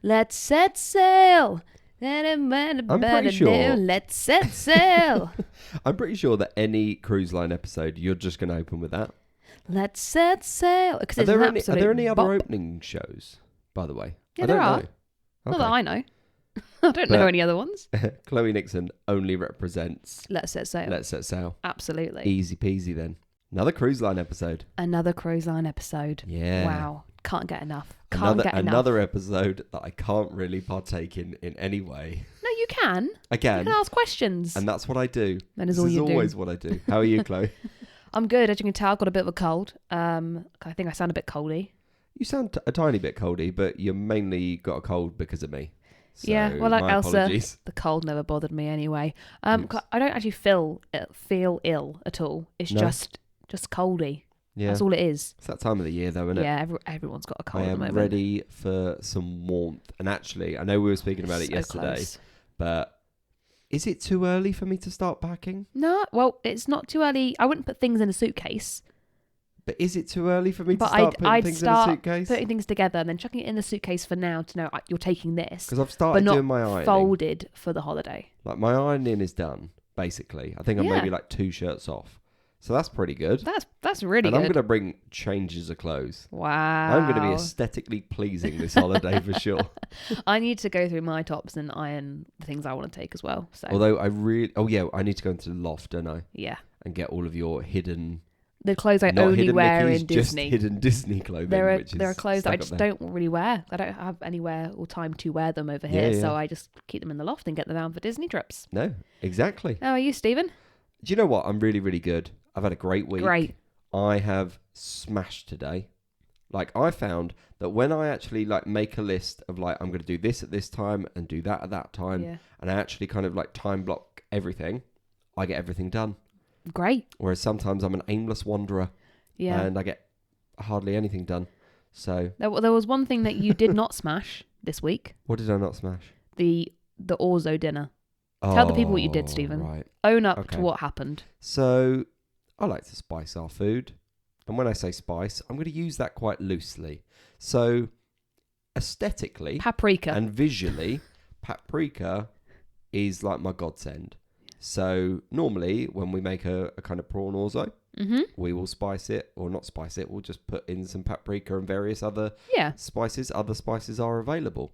Let's set sail. I'm pretty sure. Let's set sail. I'm pretty sure that any cruise line episode, you're just going to open with that. Let's set sail. Because Are it's an there absolute any other bop. opening shows, by the way? Yeah, I there don't are. know. Not Okay. that I know. I don't know any other ones. Chloe Nixon only represents Let's set sail. Let's Set Sail. Absolutely. Easy peasy then. Another cruise line episode. Another cruise line episode. Yeah. Wow. Can't get enough. Another episode that I can't really partake in any way. No, you can. Again. You can ask questions. And that's what I do. That is all you do. This is always what I do. How are you, Chloe? I'm good. As you can tell, I've got a bit of a cold. I think I sound a bit coldy. You sound a tiny bit coldy, but you mainly got a cold because of me. So yeah, well, like Elsa, apologies. the cold never bothered me anyway. I don't actually feel ill at all. It's just coldy. Yeah. That's all it is. It's that time of the year, though, isn't it? Yeah, everyone's got a cold I at the am moment. ready for some warmth. And actually, I know we were speaking about it yesterday, close. but is it too early for me to start packing? No, well, it's not too early. I wouldn't put things in a suitcase. But is it too early for me to But start putting I'd things start in a suitcase? putting things together and then chucking it in the suitcase for now to know you're taking this. Because I've but started not doing my ironing. folded for the holiday. Like my ironing is done, basically. I think I'm maybe like 2 shirts off. So that's pretty good. That's really and good. I'm going to bring changes of clothes. Wow. I'm going to be aesthetically pleasing this holiday for sure. I need to go through my tops and iron the things I want to take as well. So Although I need to go into the loft, don't I? yeah, And get all of your hidden... the clothes I not only hidden wear Nickies, in Disney. Just hidden Disney clothing. There which are is clothes that I stuck just up there. don't really wear. I don't have anywhere or time to wear them over here, Yeah. so I just keep them in the loft and get them down for Disney trips. No, exactly. How are you, Stephen? Do you know what? I'm really, really good. I've had a great week. Great. I have smashed today. Like, I found that when I actually, like, make a list of, like, I'm going to do this at this time and do that at that time, Yeah. and I actually kind of, like, time block everything, I get everything done. Great. Whereas sometimes I'm an aimless wanderer, Yeah. and I get hardly anything done. So, There was one thing that you did not smash this week. what did I not smash? The orzo dinner. Tell the people what you did, Stephen. Right. Own up Okay. to what happened. So, I like to spice our food. And when I say spice, I'm going to use that quite loosely. So, aesthetically Paprika. and visually, paprika is like my godsend. So, normally, when we make a kind of prawn orzo, we will spice it, or not spice it, we'll just put in some paprika and various other spices. Other spices are available.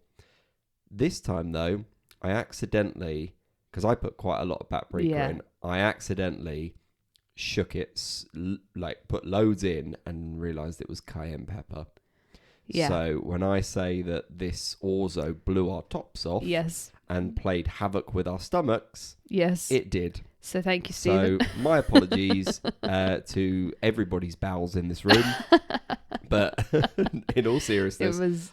This time, though, I accidentally, because I put quite a lot of paprika in, I accidentally shook it, like put loads in and realised it was cayenne pepper. Yeah. So when I say that this orzo blew our tops off and played havoc with our stomachs, it did. So thank you, Stephen. So my apologies to everybody's bowels in this room. But in all seriousness, it was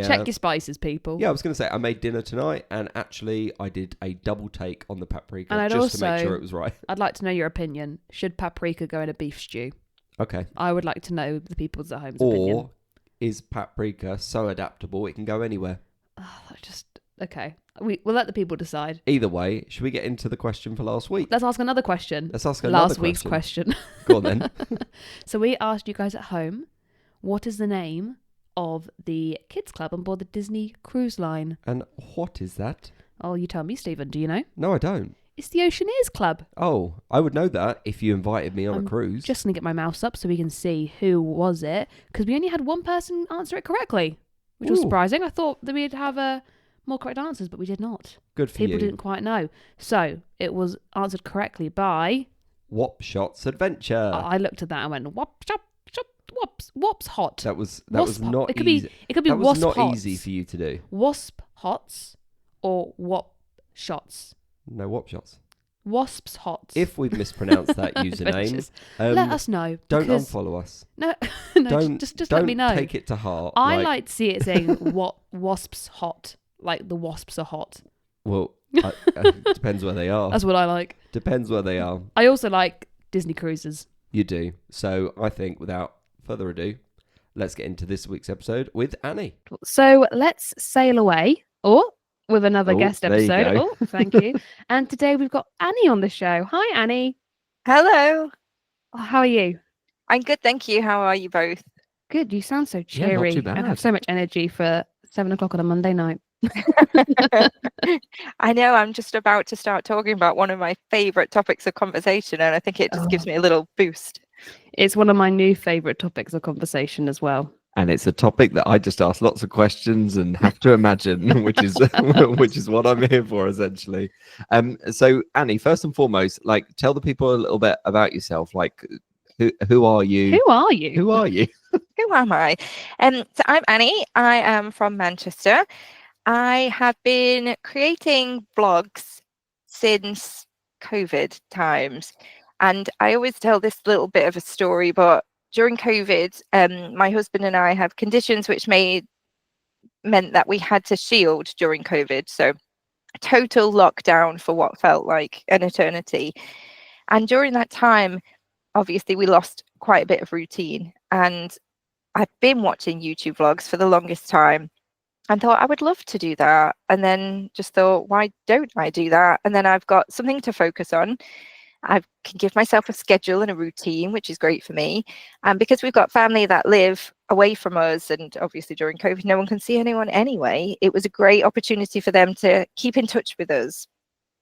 check your spices, people. Yeah, I was going to say I made dinner tonight, and actually I did a double take on the paprika and just to make sure it was right. I'd like to know your opinion. Should paprika go in a beef stew? Okay. I would like to know the people's at home's opinion. Or is paprika so adaptable it can go anywhere? Okay. We'll let the people decide. Either way, should we get into the question for last week? Let's ask another question. Let's ask another last week's question. Go on then. So we asked you guys at home, what is the name of the kids club on board the Disney cruise line? And what is that? Oh, you tell me, Stephen. Do you know? No, I don't. It's the Oceaneers Club. Oh, I would know that if you invited me on a cruise. Just going to get my mouse up so we can see who was it. Because we only had one person answer it correctly, which was surprising. I thought that we'd have more correct answers, but we did not. Good for you. People didn't quite know. So it was answered correctly by... Wop Shots Adventure. I looked at that and went, wop, shop, shop, wops hot. That was not easy. It could be that was wasp not hots. easy for you to do. Wasp hots or wop shots? No, Wop Shots. Wasps hots. If we've mispronounced that username, let us know. Don't unfollow us. No, just let me know. Don't take it to heart. I like to see it saying wasps hot, like the wasps are hot. Well, depends where they are. That's what I like. Depends where they are. I also like Disney cruises. You do. So I think without further ado, let's get into this week's episode with Annie. So let's sail away. With another guest episode. Oh, thank you. And today we've got Annie on the show. Hi, Annie. Hello. Oh, how are you? I'm good, thank you. How are you both? Good. You sound so cheery. not too bad. And have so much energy for 7 o'clock on a Monday night. I know I'm just about to start talking about one of my favorite topics of conversation, and I think it just gives me a little boost. It's one of my new favorite topics of conversation as well. And it's a topic that I just ask lots of questions and have to imagine, which is which is what I'm here for, essentially. So Annie, first and foremost, like, tell the people a little bit about yourself. Like, who are you? Who are you? Who are you? Who am I? So I'm Annie. I am from Manchester. I have been creating vlogs since COVID times. And I always tell this little bit of a story, but during COVID, my husband and I have conditions which meant that we had to shield during COVID. So total lockdown for what felt like an eternity. And during that time, obviously, we lost quite a bit of routine. And I've been watching YouTube vlogs for the longest time and thought I would love to do that. And then just thought, why don't I do that? And then I've got something to focus on. I can give myself a schedule and a routine, which is great for me. And because we've got family that live away from us, and obviously during COVID, no one can see anyone anyway, it was a great opportunity for them to keep in touch with us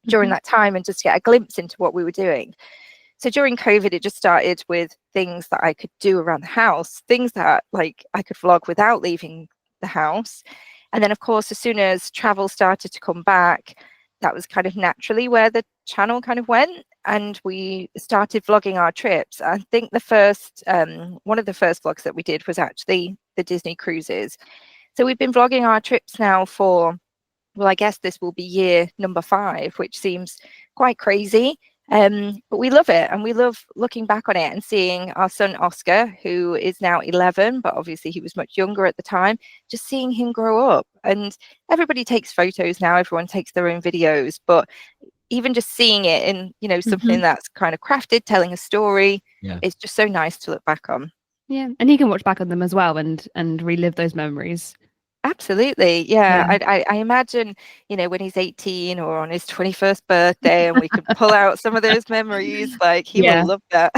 during that time and just get a glimpse into what we were doing. So during COVID, it just started with things that I could do around the house, things that like I could vlog without leaving the house. And then, of course, as soon as travel started to come back, that was kind of naturally where the channel kind of went. And we started vlogging our trips. I think the first, one of the first vlogs that we did was actually the Disney cruises. So we've been vlogging our trips now for, well, I guess this will be year number 5, which seems quite crazy. But we love it, and we love looking back on it and seeing our son Oscar, who is now 11, but obviously he was much younger at the time, just seeing him grow up. And everybody takes photos now, everyone takes their own videos, but even just seeing it in, you know, something that's kind of crafted, telling a story, it's just so nice to look back on. Yeah, and he can watch back on them as well and relive those memories. Absolutely. Yeah. I imagine, you know, when he's 18 or on his 21st birthday and we can pull out some of those memories, like he will love that.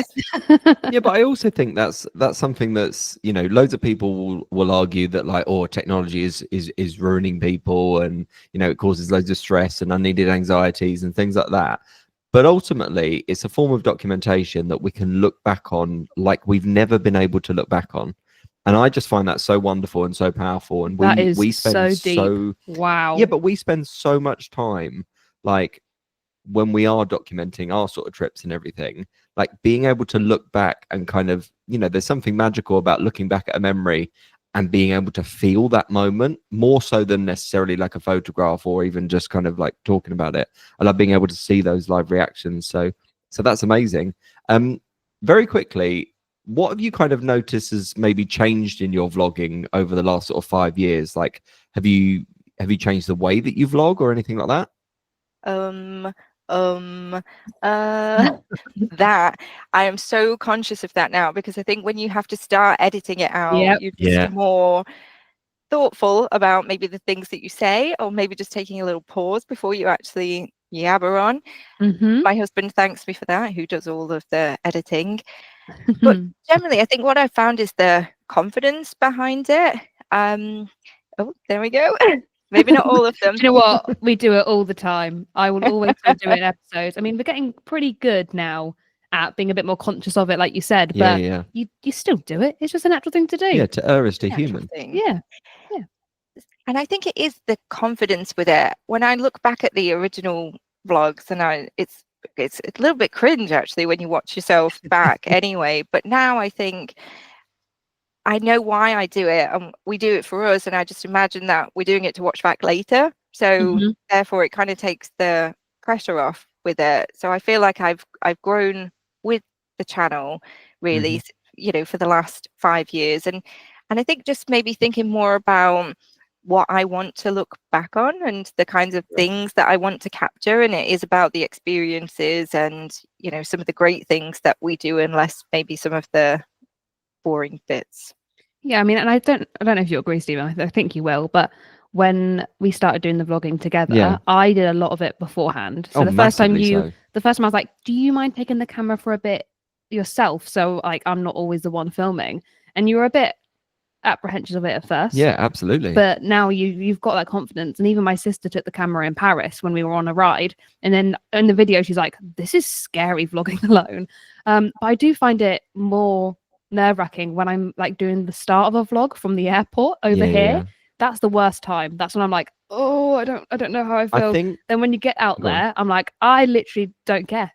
Yeah, but I also think that's something that's, you know, loads of people will argue that, like, oh, technology is ruining people, and, you know, it causes loads of stress and unneeded anxieties and things like that. But ultimately, it's a form of documentation that we can look back on like we've never been able to look back on. And I just find that so wonderful and so powerful. And we spend so deep. Wow. Yeah, but we spend so much time, like, when we are documenting our sort of trips and everything, like being able to look back and kind of, you know, there's something magical about looking back at a memory and being able to feel that moment more so than necessarily like a photograph or even just kind of like talking about it. I love being able to see those live reactions. So that's amazing. Very quickly, what have you kind of noticed has maybe changed in your vlogging over the last sort of 5 years? Like, have you changed the way that you vlog or anything like that? That I am so conscious of that now, because I think when you have to start editing it out, you're just more thoughtful about maybe the things that you say, or maybe just taking a little pause before you actually yabber on. My husband thanks me for that, who does all of the editing. But generally, I think what I found is the confidence behind it. Oh, there we go. Maybe not all of them. Do you know what? We do it all the time. I will always do it in episodes. I mean, we're getting pretty good now at being a bit more conscious of it, like you said. But you still do it. It's just a natural thing to do. Yeah, to err is to human. Yeah. And I think it is the confidence with it. When I look back at the original vlogs, and it's a little bit cringe actually when you watch yourself back anyway. But now I think I know why I do it, and we do it for us. And I just imagine that we're doing it to watch back later. So therefore, it kind of takes the pressure off with it. So I feel like I've grown with the channel really, you know, for the last 5 years, and I think just maybe thinking more about what I want to look back on and the kinds of things that I want to capture. And it is about the experiences and, you know, some of the great things that we do, and less maybe some of the boring bits. Yeah, I mean, and I don't know if you agree, Stephen. I think you will, but when we started doing the vlogging together, I did a lot of it beforehand. So the first time I was like, do you mind taking the camera for a bit yourself? So like I'm not always the one filming. And you were a bit apprehensions of it at first. Yeah, absolutely. But now you've got that confidence. And even my sister took the camera in Paris when we were on a ride. And then in the video, she's like, this is scary vlogging alone. But I do find it more nerve-wracking when I'm like doing the start of a vlog from the airport over here. Yeah. That's the worst time. That's when I'm like, oh, I don't know how I feel. Then when you get out there, I'm like, I literally don't care.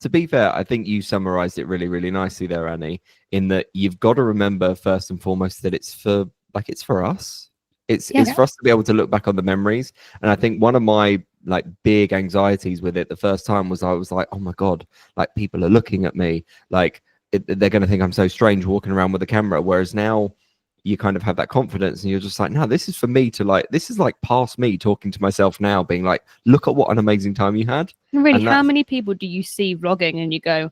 To be fair, I think you summarized it really, really nicely there, Annie, in that you've got to remember first and foremost that it's for us. It's for us to be able to look back on the memories. And I think one of my like big anxieties with it the first time was I was like, oh my God, like people are looking at me, like they're going to think I'm so strange walking around with a camera. Whereas now you kind of have that confidence and you're just like, no, this is for me to like, this is like past me talking to myself now, being like, look at what an amazing time you had. Really, how many people do you see vlogging and you go,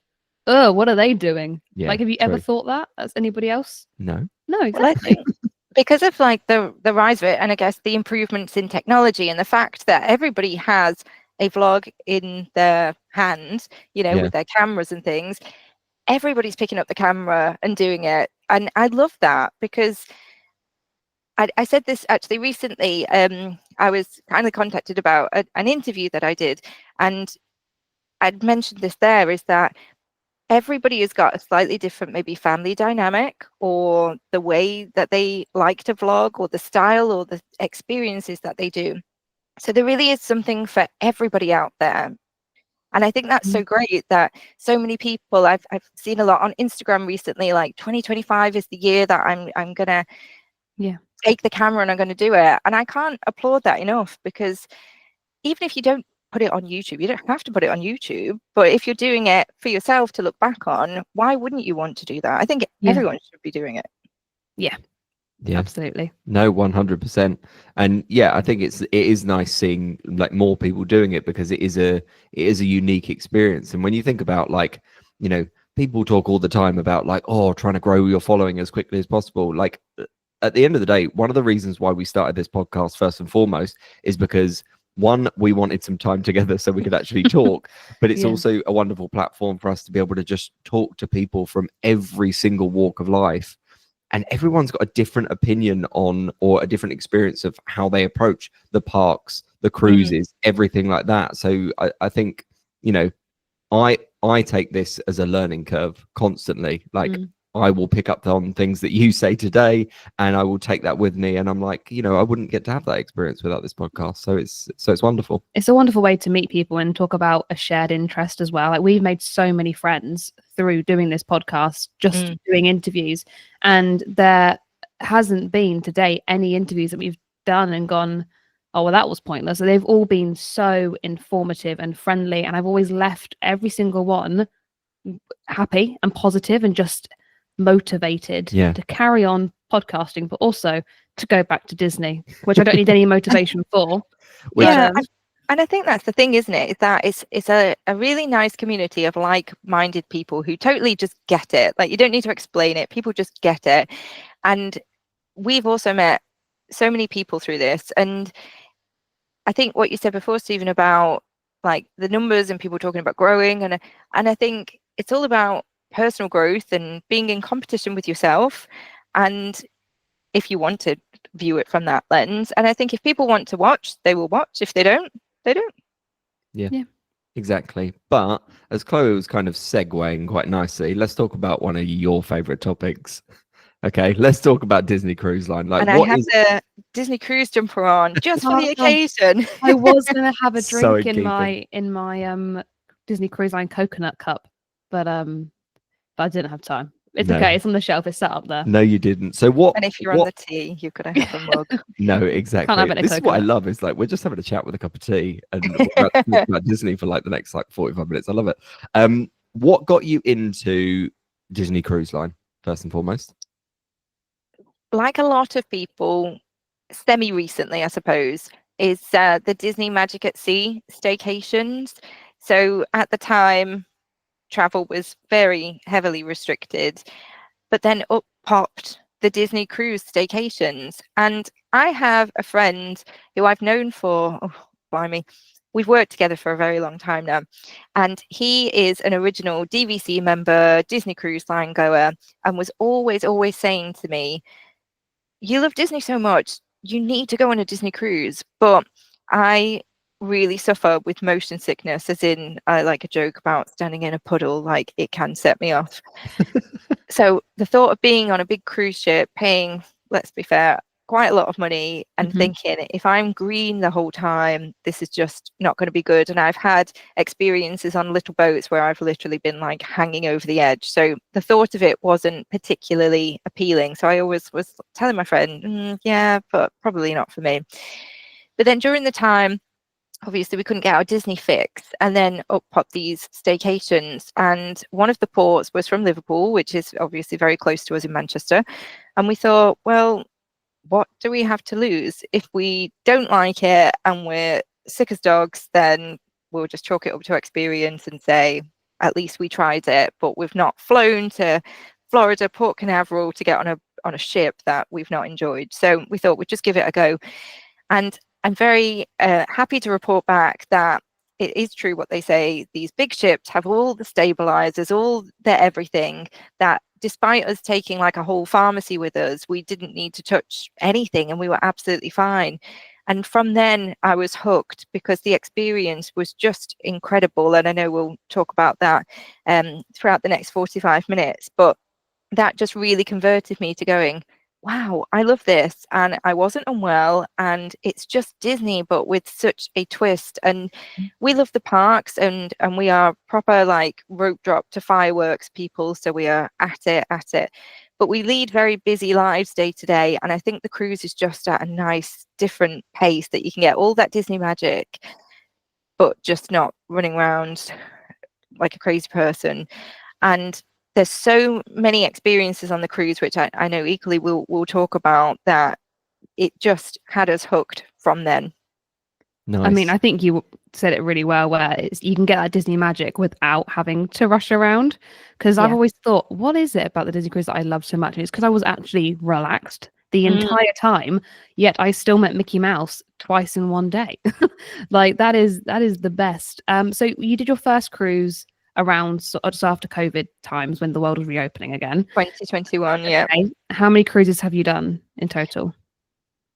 oh, what are they doing? Yeah, like, have you ever thought that as anybody else? No, exactly. Well, I think because of like the rise of it, and I guess the improvements in technology and the fact that everybody has a vlog in their hands, you know, with their cameras and things, everybody's picking up the camera and doing it. And I love that because I said this actually recently. I was kindly contacted about an interview that I did, and I'd mentioned this there, is that everybody has got a slightly different maybe family dynamic or the way that they like to vlog or the style or the experiences that they do. So there really is something for everybody out there. And I think that's so great that so many people, I've seen a lot on Instagram recently, like 2025 is the year that I'm gonna take the camera and I'm gonna do it. And I can't applaud that enough, because even if you don't put it on YouTube, you don't have to put it on YouTube, but if you're doing it for yourself to look back on, why wouldn't you want to do that? I think everyone should be doing it. Yeah, absolutely. No, 100%. And yeah, I think it is nice seeing like more people doing it, because it is a unique experience. And when you think about, like, you know, people talk all the time about like, oh, trying to grow your following as quickly as possible. Like, at the end of the day, one of the reasons why we started this podcast first and foremost is because, one, we wanted some time together so we could actually talk, but it's also a wonderful platform for us to be able to just talk to people from every single walk of life. And everyone's got a different opinion on, or a different experience of how they approach the parks, the cruises, everything like that. So I think, you know, I take this as a learning curve constantly. Like, I will pick up on things that you say today and I will take that with me. And I'm like, you know, I wouldn't get to have that experience without this podcast. So it's wonderful. It's a wonderful way to meet people and talk about a shared interest as well. Like, we've made so many friends through doing this podcast, just doing interviews. And there hasn't been to date any interviews that we've done and gone, oh, well, that was pointless. So they've all been so informative and friendly. And I've always left every single one happy and positive and just motivated to carry on podcasting, but also to go back to Disney, which I don't need any motivation for. And I think that's the thing, isn't it? Is that it's a really nice community of like-minded people who totally just get it. Like, you don't need to explain it. People just get it. And we've also met so many people through this. And I think what you said before, Stephen, about like the numbers and people talking about growing, and I think it's all about personal growth and being in competition with yourself. And if you want to view it from that lens, and I think if people want to watch, they will watch. If they don't, they don't. Yeah, exactly. But as Chloe was kind of segueing quite nicely, let's talk about one of your favorite topics. Okay, let's talk about Disney Cruise Line. Like, and I have the Disney Cruise jumper on just for the occasion. I was gonna have a drink in my Disney Cruise Line coconut cup, but I didn't have time. It's okay. It's on the shelf. It's set up there. No, you didn't. So what? And if you're on the tea, you could have a mug. No, exactly. Can't have it this is what I love. Is like, we're just having a chat with a cup of tea and about Disney for like the next like 45 minutes. I love it. What got you into Disney Cruise Line first and foremost? Like a lot of people, semi-recently, I suppose, is the Disney Magic at Sea staycations. So at the time, travel was very heavily restricted, but then up popped the Disney cruise staycations. And I have a friend who I've known for, we've worked together for a very long time now. And he is an original DVC member, Disney Cruise Line goer, and was always saying to me, you love Disney so much, you need to go on a Disney cruise. But I really suffer with motion sickness, as in I like a joke about standing in a puddle, like it can set me off. So the thought of being on a big cruise ship, paying, let's be fair, quite a lot of money, and thinking, if I'm green the whole time, this is just not going to be good. And I've had experiences on little boats where I've literally been like hanging over the edge. So the thought of it wasn't particularly appealing. So I always was telling my friend, yeah, but probably not for me. But then during the time, obviously we couldn't get our Disney fix, and then up popped these staycations, and one of the ports was from Liverpool, which is obviously very close to us in Manchester. And we thought, well, what do we have to lose? If we don't like it and we're sick as dogs, then we'll just chalk it up to experience and say, at least we tried it. But we've not flown to Florida, Port Canaveral to get on a ship that we've not enjoyed. So we thought we'd just give it a go. And I'm very happy to report back that it is true what they say. These big ships have all the stabilizers, all the everything, that despite us taking like a whole pharmacy with us, we didn't need to touch anything and we were absolutely fine. And from then I was hooked, because the experience was just incredible. And I know we'll talk about that throughout the next 45 minutes, but that just really converted me to going, wow, I love this. And I wasn't unwell, and it's just Disney, but with such a twist. And we love the parks, and we are proper like rope drop to fireworks people. So we are at it. But we lead very busy lives day to day. And I think the cruise is just at a nice, different pace that you can get all that Disney magic, but just not running around like a crazy person. And there's so many experiences on the cruise, which I know equally we'll talk about, that it just had us hooked from then. Nice. I mean, I think you said it really well, where you can get that Disney magic without having to rush around. Because I've always thought, what is it about the Disney cruise that I love so much? And it's because I was actually relaxed the entire time, yet I still met Mickey Mouse twice in one day. Like that is the best. So you did your first cruise around just after COVID times, when the world was reopening again. 2021, yeah. Okay. How many cruises have you done in total?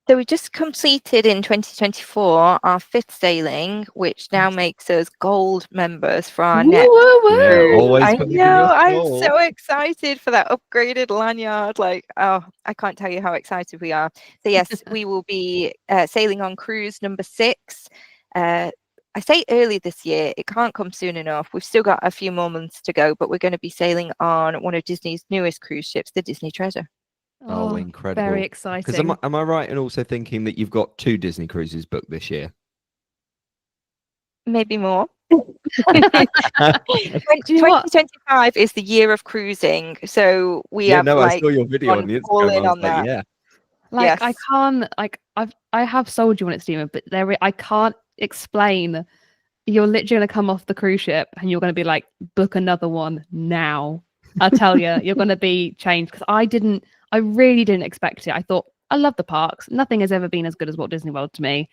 So we just completed in 2024 our 5th sailing, which now makes us gold members for our next cruise. Always I believe in know, your I'm soul. so excited for that upgraded lanyard. Like, oh, I can't tell you how excited we are. So yes, we will be sailing on cruise number 6. I say early this year, it can't come soon enough. We've still got a few more months to go, but we're going to be sailing on one of Disney's newest cruise ships, the Disney Treasure. Oh, incredible. Very Because exciting. am I right in also thinking that you've got 2 Disney cruises booked this year? Maybe more. Do you know what? 2025 is the year of cruising, so we have I like saw your video on the all Instagram. in I was on like, that. yeah. Like Yes. I can't, like I have sold you on it, Steamer, but I can't explain. You're literally gonna come off the cruise ship and you're gonna be like, book another one now. I tell you, you're gonna be changed, because I really didn't expect it. I thought, I love the parks. Nothing has ever been as good as Walt Disney World to me,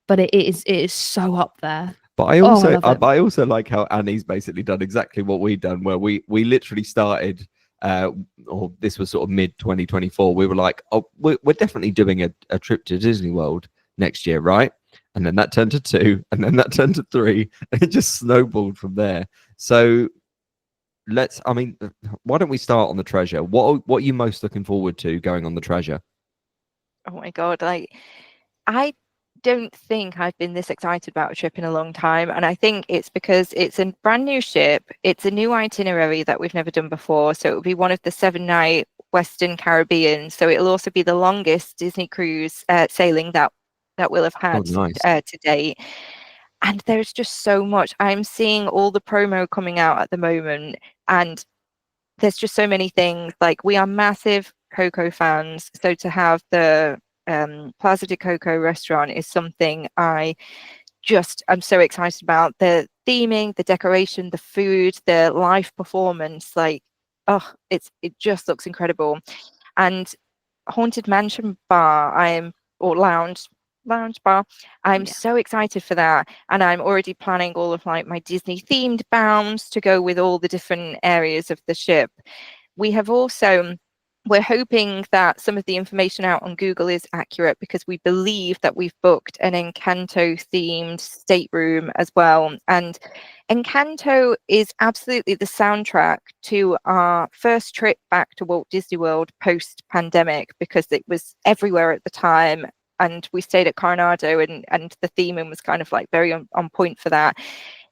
but it is so up there. But I also I also like how Annie's basically done exactly what we've done, where we literally started, or this was sort of mid 2024. We were like, oh, we're definitely doing a trip to Disney World next year, right? And then that turned to 2, and then that turned to 3, and it just snowballed from there. So why don't we start on the Treasure? What are you most looking forward to going on the Treasure? Oh my God, like I don't think I've been this excited about a trip in a long time. And I think it's because it's a brand new ship. It's a new itinerary that we've never done before. So it will be one of the 7-night Western Caribbean. So it'll also be the longest Disney cruise sailing that we'll have had to date. And there's just so much. I'm seeing all the promo coming out at the moment, and there's just so many things. Like, we are massive Coco fans. So to have the Plaza de Coco restaurant is something I'm so excited about. The theming, the decoration, the food, the live performance, like, oh, it just looks incredible. And Haunted Mansion bar, or lounge bar, I'm so excited for that. And I'm already planning all of like my Disney themed bounds to go with all the different areas of the ship. We have also we're hoping that some of the information out on Google is accurate, because we believe that we've booked an Encanto themed stateroom as well. And Encanto is absolutely the soundtrack to our first trip back to Walt Disney World post-pandemic, because it was everywhere at the time. And we stayed at Coronado, and the theming was kind of like very on point for that.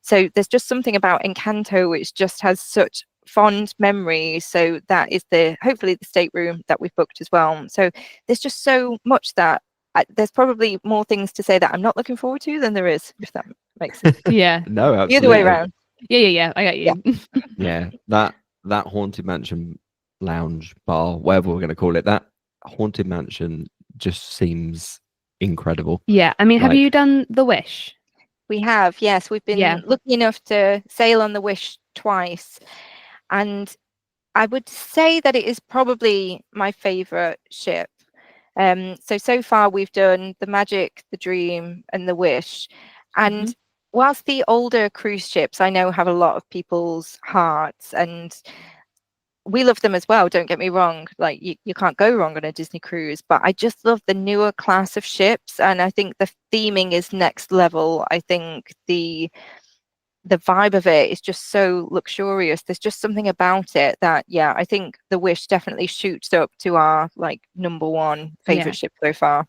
So there's just something about Encanto which just has such fond memories. So that is hopefully the stateroom that we've booked as well. So there's just so much that there's probably more things to say that I'm not looking forward to than there is, if that makes sense. Yeah. No, absolutely. The other way around. Yeah. I get you. Yeah. That Haunted Mansion lounge bar, whatever we're going to call it, that Haunted Mansion just seems incredible. Yeah. I mean, have you done the Wish? We have, yes. We've been lucky enough to sail on the Wish twice. And I would say that it is probably my favorite ship. So far we've done the Magic, the Dream, and the Wish. And whilst the older cruise ships I know have a lot of people's hearts, and we love them as well, don't get me wrong, like you can't go wrong on a Disney cruise, but I just love the newer class of ships, and I think the theming is next level. I think the vibe of it is just so luxurious. There's just something about it that, yeah, I think the Wish definitely shoots up to our like #1 favorite ship so far.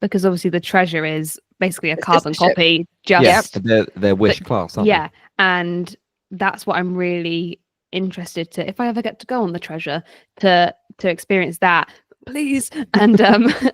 Because obviously the Treasure is basically a carbon copy. They're Wish class, aren't they? And that's what I'm really interested to, if I ever get to go on the Treasure, to experience that, please, and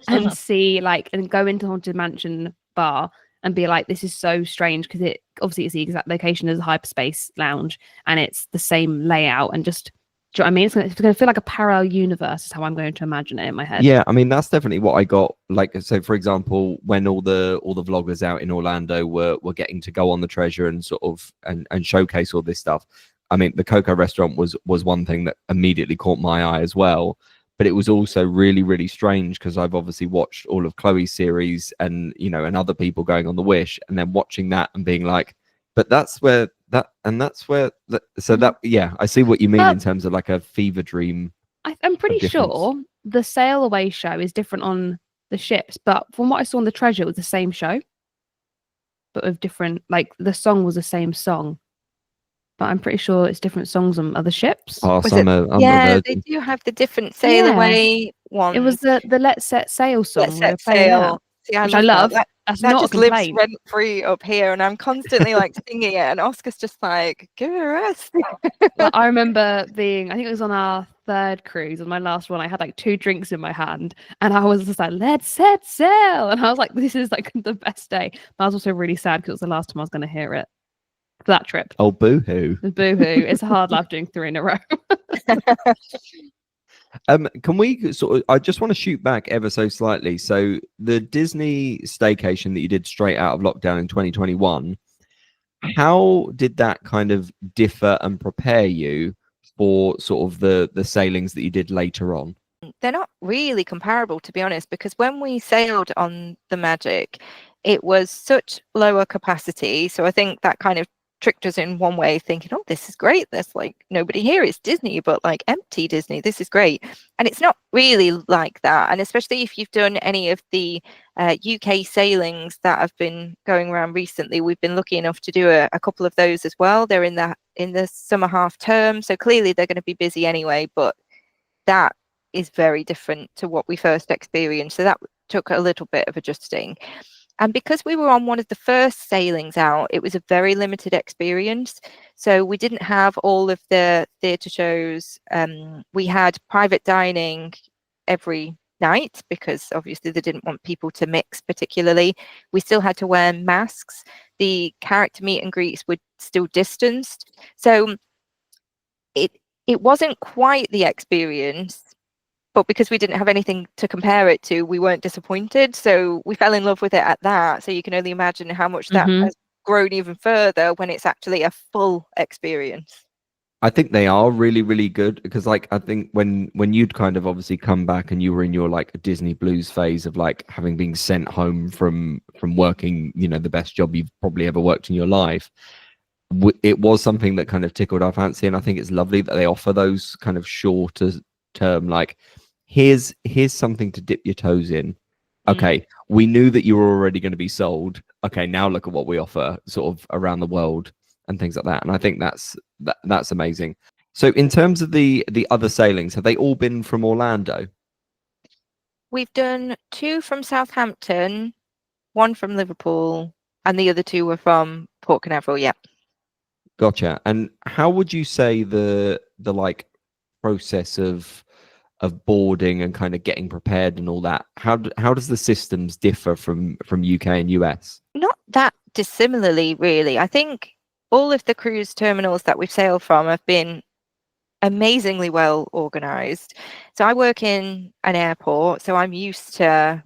and see, like, and go into Haunted Mansion bar and be like, this is so strange, because it obviously is the exact location as a hyperspace lounge, and it's the same layout, and just, do you know what I mean? It's going to feel like a parallel universe, is how I'm going to imagine it in my head. Yeah, I mean, that's definitely what I got. Like, so for example, when all the vloggers out in Orlando were getting to go on the Treasure and sort of and showcase all this stuff, I mean, the Coco restaurant was one thing that immediately caught my eye as well. But it was also really, really strange, because I've obviously watched all of Chloe's series and, you know, and other people going on the Wish, and then watching that and being like, but that's where that, and that's where that, so that, yeah, I see what you mean in terms of like a fever dream. I'm pretty sure the Sail Away show is different on the ships, but from what I saw on the Treasure, it was the same show, but with different, like, the song was the same song. But I'm pretty sure it's different songs on other ships. They do have the different Sail Away ones. It was the Let's Set Sail song. Let's Set Sail. Which I love. That just lives rent free up here, and I'm constantly like singing it, and Oscar's just like, give it a rest. I remember being, I think it was on our 3rd cruise, on my last one, I had like 2 drinks in my hand, and I was just like, let's set sail, and I was like, this is like the best day. But I was also really sad because it was the last time I was going to hear it. For that trip. Oh, boo-hoo. Boo-hoo. It's a hard life doing 3 in a row. Can we sort of, I just want to shoot back ever so slightly. So the Disney staycation that you did straight out of lockdown in 2021, how did that kind of differ and prepare you for sort of the sailings that you did later on? They're not really comparable, to be honest, because when we sailed on the Magic, it was such lower capacity. So I think that kind of tricked us in one way, thinking, oh, this is great, there's like nobody here, it's Disney, but like empty Disney, this is great. And it's not really like that. And especially if you've done any of the UK sailings that have been going around recently, we've been lucky enough to do a couple of those as well. They're in the summer half term, so clearly they're going to be busy anyway, but that is very different to what we first experienced. So that took a little bit of adjusting. And because we were on one of the first sailings out, it was a very limited experience. So we didn't have all of the theatre shows. We had private dining every night, because obviously they didn't want people to mix particularly. We still had to wear masks. The character meet and greets were still distanced. So it wasn't quite the experience. But because we didn't have anything to compare it to, we weren't disappointed. So we fell in love with it at that. So you can only imagine how much that has grown even further when it's actually a full experience. I think they are really, really good, because like, I think when you'd kind of obviously come back and you were in your like Disney blues phase of like having been sent home from working, you know, the best job you've probably ever worked in your life, it was something that kind of tickled our fancy. And I think it's lovely that they offer those kind of shorter term, like, here's something to dip your toes in. Okay, we knew that you were already going to be sold. Okay, now look at what we offer sort of around the world and things like that. And I think that's amazing. So in terms of the other sailings, have they all been from Orlando? We've done 2 from Southampton, 1 from Liverpool, and the other 2 were from Port Canaveral. Yeah. Gotcha. And how would you say the like process of boarding and kind of getting prepared and all that, how does the systems differ from UK and US? Not that dissimilarly, really. I think all of the cruise terminals that we've sailed from have been amazingly well organized. So I work in an airport, so I'm used to,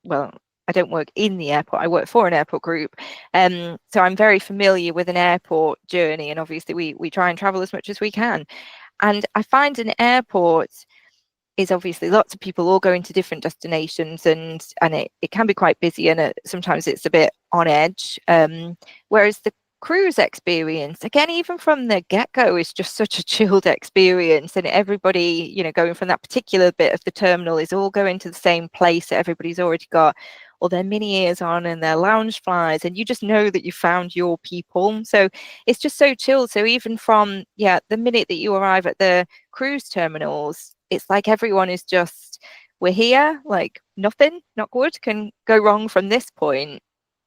well, I don't work in the airport, I work for an airport group. So I'm very familiar with an airport journey, and obviously we try and travel as much as we can. And I find an airport is obviously lots of people all going to different destinations, and it can be quite busy, and sometimes it's a bit on edge. Whereas the cruise experience, again, even from the get-go, is just such a chilled experience, and everybody, going from that particular bit of the terminal is all going to the same place. Everybody's already got all their mini ears on and their lounge flies, and you just know that you found your people. So it's just so chilled. So even from the minute that you arrive at the cruise terminals, it's like everyone is just, we're here, like nothing, not good, can go wrong from this point.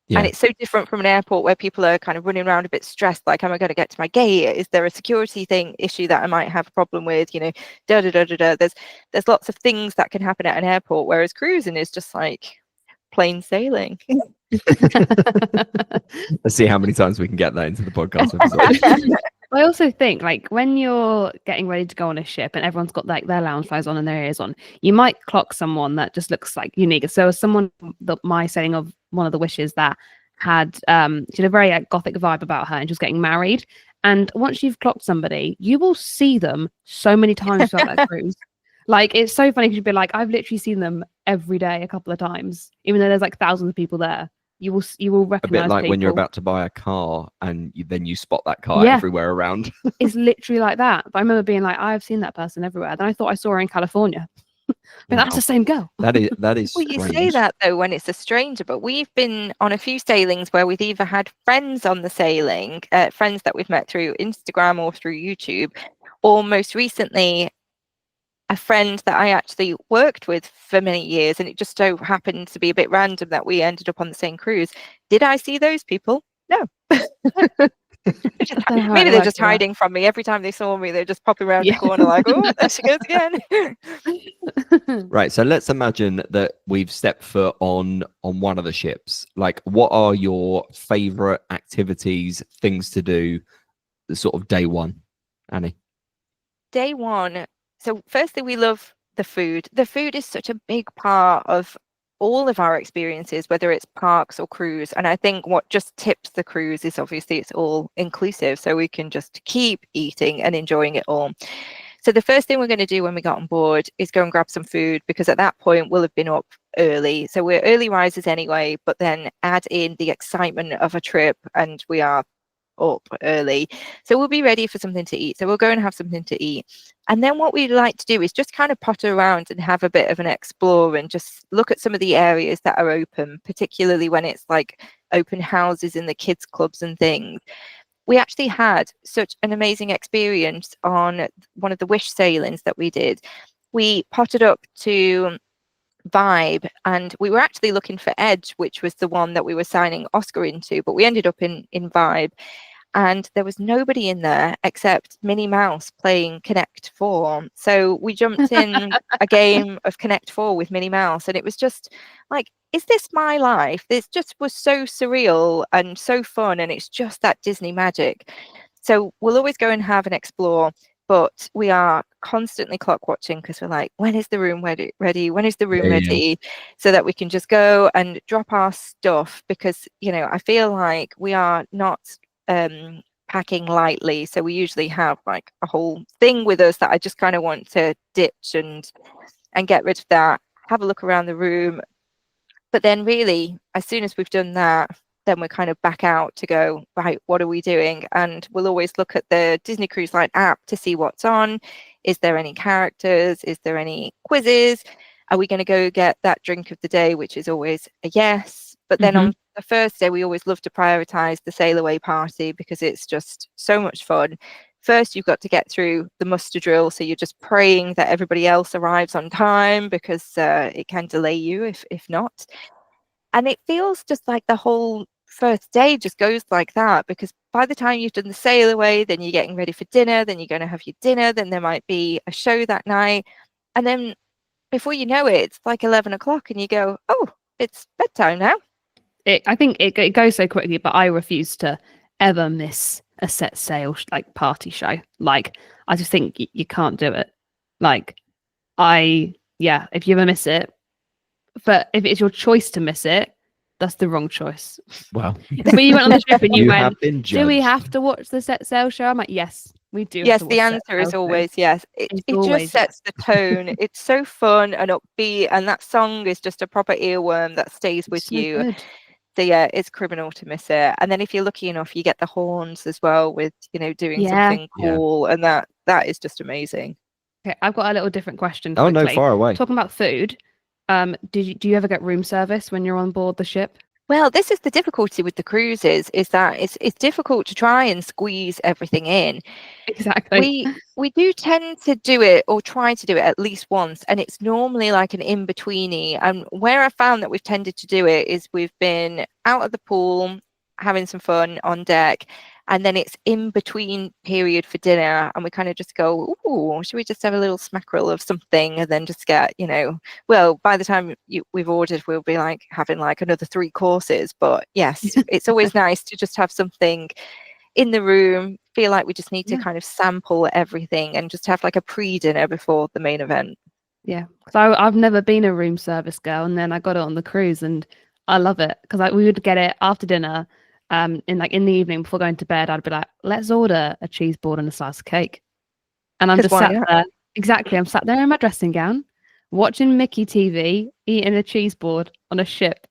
Yeah. And it's so different from an airport where people are kind of running around a bit stressed, like, am I going to get to my gate? Is there a security issue that I might have a problem with? There's lots of things that can happen at an airport, whereas cruising is just like plain sailing. Let's see how many times we can get that into the podcast episode. I also think, like, when you're getting ready to go on a ship and everyone's got like their lounge flies on and their ears on, you might clock someone that just looks like unique. So as someone that my saying of one of the wishes that had she had a very gothic vibe about her, and she was getting married. And once you've clocked somebody, you will see them so many times throughout that cruise. Like, it's so funny because you'd be like, I've literally seen them every day a couple of times, even though there's like thousands of people there. You will recognize a bit like people. When you're about to buy a car and then you spot that car everywhere around. It's literally like that. But I remember being like, I've seen that person everywhere. Then I thought I saw her in California. But that's the same girl. That is well, you say that though when it's a stranger, but we've been on a few sailings where we've either had friends on the sailing, friends that we've met through Instagram or through YouTube, or most recently a friend that I actually worked with for many years, and it just so happened to be a bit random that we ended up on the same cruise. Did I see those people? No. Maybe they're just hiding from me. Every time they saw me, they're just popping around the corner like, oh, there she goes again. Right, so let's imagine that we've stepped foot on one of the ships. Like, what are your favorite activities, things to do, sort of day one, Annie? Day one. So firstly, we love the food. The food is such a big part of all of our experiences, whether it's parks or cruise. And I think what just tips the cruise is obviously it's all inclusive, so we can just keep eating and enjoying it all. So the first thing we're going to do when we got on board is go and grab some food, because at that point we'll have been up early. So we're early risers anyway, but then add in the excitement of a trip and we are up early, so we'll be ready for something to eat. So we'll go and have something to eat, and then what we like to do is just kind of potter around and have a bit of an explore and just look at some of the areas that are open, particularly when it's like open houses in the kids clubs and things. We actually had such an amazing experience on one of the Wish sailings that we did. We potted up to Vibe, and we were actually looking for Edge, which was the one that we were signing Oscar into, but we ended up in Vibe, and there was nobody in there except Minnie Mouse playing Connect 4. So we jumped in a game of Connect 4 with Minnie Mouse, and it was just like, is this my life? This just was so surreal and so fun, and it's just that Disney magic. So we'll always go and have an explore, but we are constantly clock watching, because we're like, when is the room ready? When is the room ready? So that we can just go and drop our stuff, because, I feel like we are not packing lightly. So we usually have like a whole thing with us that I just kind of want to ditch and get rid of that, have a look around the room. But then really, as soon as we've done that, then we're kind of back out to go, right, what are we doing? And we'll always look at the Disney Cruise Line app to see what's on. Is there any characters? Is there any quizzes? Are we going to go get that drink of the day, which is always a yes. But then on the first day, we always love to prioritize the sail away party because it's just so much fun. First, you've got to get through the muster drill. So you're just praying that everybody else arrives on time because it can delay you if not. And it feels just like the whole first day just goes like that, because by the time you've done the sail away, then you're getting ready for dinner, then you're going to have your dinner, then there might be a show that night. And then before you know it, it's like 11 o'clock and you go, oh, it's bedtime now. I think it goes so quickly, but I refuse to ever miss a set sail like party show. Like, I just think you can't do it. Like, if you ever miss it, but if it's your choice to miss it, that's the wrong choice. Well, when you went on the trip and you went, do we have to watch the set sail show? I'm like, yes, we do. Yes, the answer is always yes. It just sets the tone. It's so fun and upbeat, and that song is just a proper earworm that stays with you. Good. So yeah, it's criminal to miss it. And then if you're lucky enough, you get the horns as well with, doing something cool, and that is just amazing. Okay, I've got a little different question. Oh no, far away. Talking about food, do you ever get room service when you're on board the ship? Well, this is the difficulty with the cruises, is that it's difficult to try and squeeze everything in. Exactly. We do tend to do it, or try to do it at least once, and it's normally like an in-betweeny. And where I found that we've tended to do it is we've been out at the pool, having some fun on deck, and then it's in between period for dinner, and we kind of just go, oh, should we just have a little smackerel of something, and then just get, well, by the time we've ordered, we'll be like having like another 3 courses. But yes, it's always nice to just have something in the room, feel like we just need to kind of sample everything and just have like a pre-dinner before the main event. Yeah, because I've never been a room service girl, and then I got it on the cruise, and I love it because we would get it after dinner. In the evening before going to bed, I'd be like, let's order a cheese board and a slice of cake. And I'm just sat there. Exactly. I'm sat there in my dressing gown, watching Mickey TV, eating a cheese board on a ship.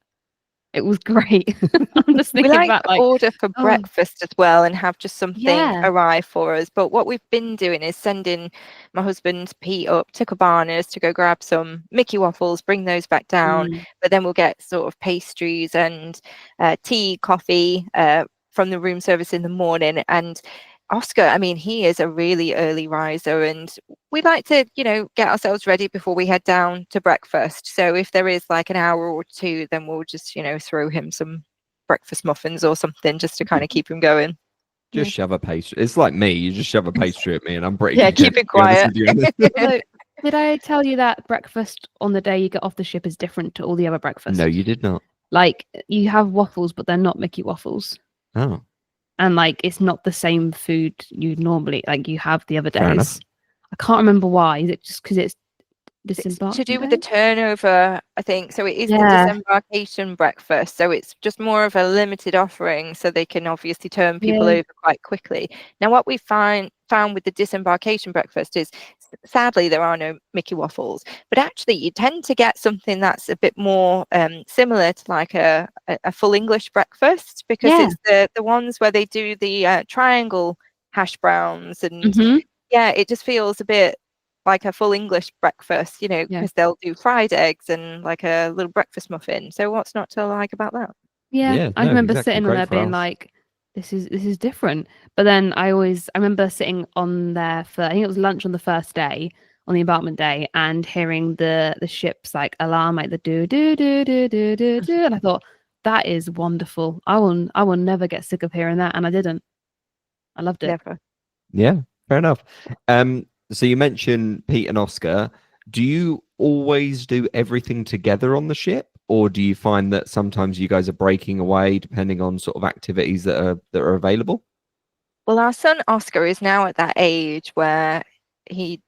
It was great. I'm just thinking about order for breakfast as well and have just something arrive for us. But what we've been doing is sending my husband Pete up to Cabanas to go grab some Mickey waffles, bring those back down. But then we'll get sort of pastries and tea, coffee from the room service in the morning. And Oscar, I mean, he is a really early riser, and we like to, get ourselves ready before we head down to breakfast. So if there is like an hour or two, then we'll just, throw him some breakfast muffins or something just to kind of keep him going. Just shove a pastry. It's like me. You just shove a pastry at me, and I'm pretty. Yeah, keep it quiet. So, did I tell you that breakfast on the day you get off the ship is different to all the other breakfasts? No, you did not. Like, you have waffles, but they're not Mickey waffles. Oh. And like, it's not the same food you normally you have the other days. I can't remember why. Is it just because it's disembarkation? It's to do with the turnover, I think. So it is the disembarkation breakfast. So it's just more of a limited offering, so they can obviously turn people over quite quickly. Now, what we found with the disembarkation breakfast is, sadly, there are no Mickey waffles, but actually you tend to get something that's a bit more similar to like a full English breakfast, because it's the ones where they do the triangle hash browns, and it just feels a bit like a full English breakfast, because they'll do fried eggs and like a little breakfast muffin. So what's not to like about that? I remember sitting on there being like, this is different. But then I remember sitting on there for, I think it was lunch on the first day, on the embarkment day, and hearing the ship's like alarm, like the do do do do do do do, and I thought, that is wonderful. I will never get sick of hearing that, and I didn't. I loved it. Never. Yeah, fair enough. So you mentioned Pete and Oscar. Do you always do everything together on the ship, or do you find that sometimes you guys are breaking away depending on sort of activities that are available? Well, our son Oscar is now at that age where he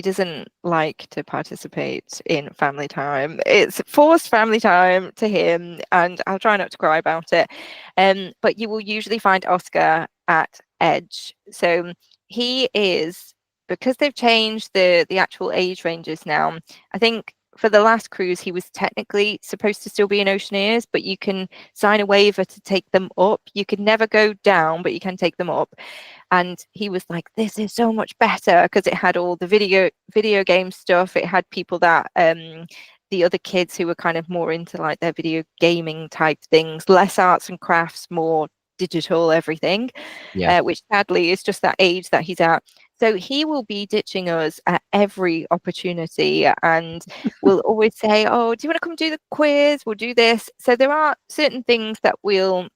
doesn't like to participate in family time. It's forced family time to him, and I'll try not to cry about it. But you will usually find Oscar at Edge. So he is, because they've changed the actual age ranges now, I think for the last cruise, he was technically supposed to still be in Oceaneers, but you can sign a waiver to take them up. You can never go down, but you can take them up. And he was like, this is so much better, because it had all the video game stuff. It had people that the other kids who were kind of more into like their video gaming type things, less arts and crafts, more digital everything, which sadly is just that age that he's at. So he will be ditching us at every opportunity, and will always say, oh, do you want to come do the quiz? We'll do this. So there are certain things that we'll